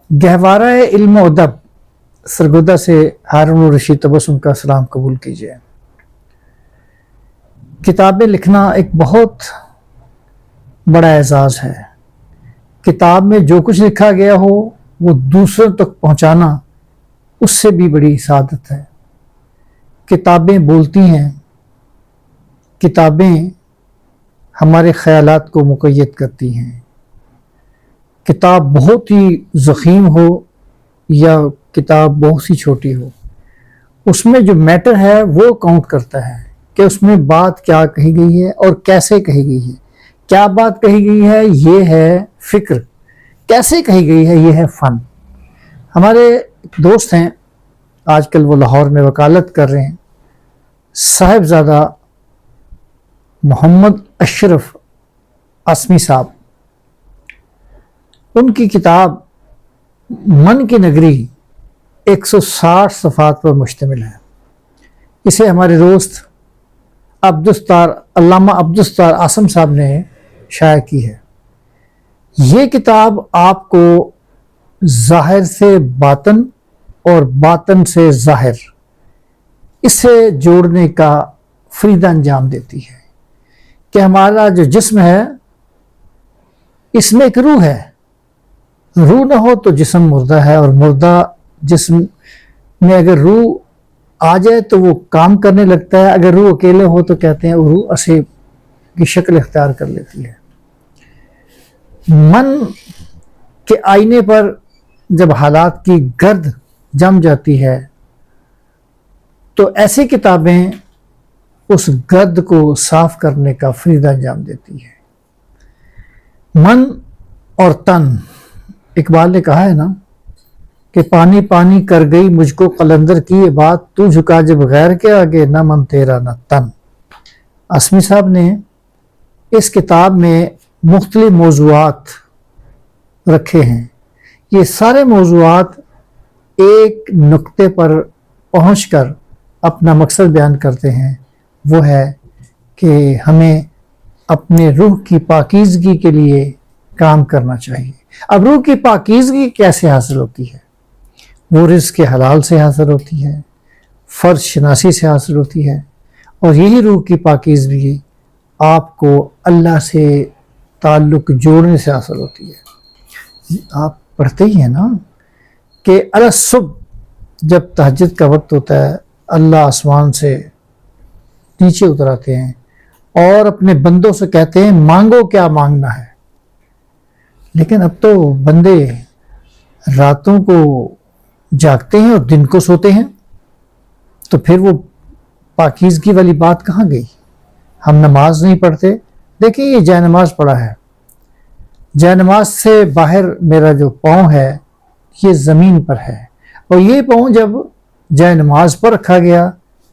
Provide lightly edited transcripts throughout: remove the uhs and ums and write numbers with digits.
گہوارہ علم و ادب سرگودا سے ہارون الرشید تبسم کا سلام قبول کیجیے۔ کتابیں لکھنا ایک بہت بڑا اعزاز ہے۔ کتاب میں جو کچھ لکھا گیا ہو وہ دوسروں تک پہنچانا اس سے بھی بڑی سعادت ہے۔ کتابیں بولتی ہیں، کتابیں ہمارے خیالات کو مقید کرتی ہیں۔ کتاب بہت ہی ضخیم ہو یا کتاب بہت سی چھوٹی ہو، اس میں جو میٹر ہے وہ کاؤنٹ کرتا ہے کہ اس میں بات کیا کہی گئی ہے اور کیسے کہی گئی ہے۔ کیا بات کہی گئی ہے یہ ہے فکر، کیسے کہی گئی ہے یہ ہے فن۔ ہمارے دوست ہیں، آج کل وہ لاہور میں وکالت کر رہے ہیں، صاحبزادہ محمد اشرف عاصمی صاحب، ان کی کتاب من کی نگری 160 صفحات پر مشتمل ہے۔ اسے ہمارے دوست علامہ عبدالستار عاصم صاحب نے شائع کی ہے۔ یہ کتاب آپ کو ظاہر سے باطن اور باطن سے ظاہر اسے جوڑنے کا فریدہ انجام دیتی ہے کہ ہمارا جو جسم ہے اس میں ایک روح ہے، روح نہ ہو تو جسم مردہ ہے، اور مردہ جسم میں اگر روح آ جائے تو وہ کام کرنے لگتا ہے، اگر روح اکیلے ہو تو کہتے ہیں وہ روح اسے کی شکل اختیار کر لیتی ہے۔ من کے آئینے پر جب حالات کی گرد جم جاتی ہے تو ایسی کتابیں اس گرد کو صاف کرنے کا فریدہ انجام دیتی ہے۔ من اور تن، اقبال نے کہا ہے نا کہ پانی پانی کر گئی مجھ کو قلندر کی یہ بات، تو جھکا جب غیر کے آگے نہ من تیرا نہ تن۔ عاصمی صاحب نے اس کتاب میں مختلف موضوعات رکھے ہیں۔ یہ سارے موضوعات ایک نقطے پر پہنچ کر اپنا مقصد بیان کرتے ہیں، وہ ہے کہ ہمیں اپنے روح کی پاکیزگی کے لیے کام کرنا چاہیے۔ اب روح کی پاکیزگی کیسے حاصل ہوتی ہے؟ وہ رزق حلال سے حاصل ہوتی ہے، فرض شناسی سے حاصل ہوتی ہے، اور یہی روح کی پاکیزگی آپ کو اللہ سے تعلق جوڑنے سے حاصل ہوتی ہے۔ آپ پڑھتے ہی ہیں نا کہ صبح جب تہجد کا وقت ہوتا ہے اللہ آسمان سے نیچے اتر آتے ہیں اور اپنے بندوں سے کہتے ہیں مانگو کیا مانگنا ہے۔ لیکن اب تو بندے راتوں کو جاگتے ہیں اور دن کو سوتے ہیں، تو پھر وہ پاکیزگی والی بات کہاں گئی؟ ہم نماز نہیں پڑھتے، دیکھیں یہ جائے نماز پڑھا ہے، جائے نماز سے باہر میرا جو پاؤں ہے یہ زمین پر ہے، اور یہ پاؤں جب جائے نماز پر رکھا گیا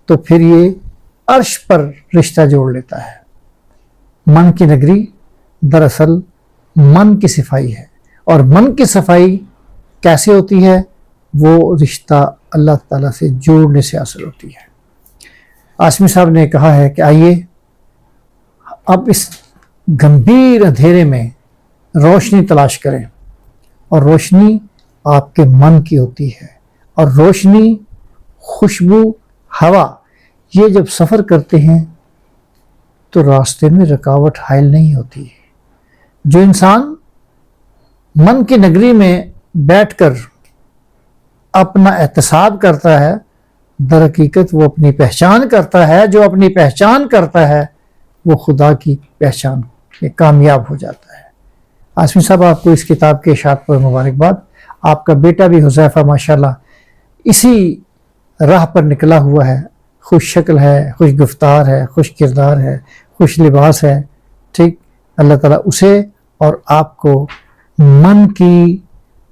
تو پھر یہ عرش پر رشتہ جوڑ لیتا ہے۔ من کی نگری دراصل من کی صفائی ہے، اور من کی صفائی کیسے ہوتی ہے؟ وہ رشتہ اللہ تعالیٰ سے جوڑنے سے حاصل ہوتی ہے۔ عاصمی صاحب نے کہا ہے کہ آئیے اب اس گمبھیر اندھیرے میں روشنی تلاش کریں، اور روشنی آپ کے من کی ہوتی ہے، اور روشنی، خوشبو، ہوا، یہ جب سفر کرتے ہیں تو راستے میں رکاوٹ حائل نہیں ہوتی۔ جو انسان من کی نگری میں بیٹھ کر اپنا احتساب کرتا ہے، در حقیقت وہ اپنی پہچان کرتا ہے، جو اپنی پہچان کرتا ہے وہ خدا کی پہچان میں کامیاب ہو جاتا ہے۔ عاصمی صاحب آپ کو اس کتاب کے اشاعت پر مبارکباد۔ آپ کا بیٹا بھی حذیفہ ماشاءاللہ اسی راہ پر نکلا ہوا ہے، خوش شکل ہے، خوش گفتار ہے، خوش کردار ہے، خوش لباس ہے، ٹھیک۔ اللہ تعالیٰ اسے اور آپ کو من کی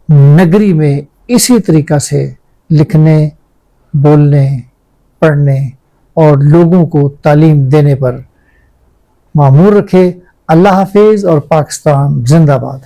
نگری میں اسی طریقہ سے لکھنے، بولنے، پڑھنے اور لوگوں کو تعلیم دینے پر معمور رکھے۔ اللہ حافظ، اور پاکستان زندہ باد۔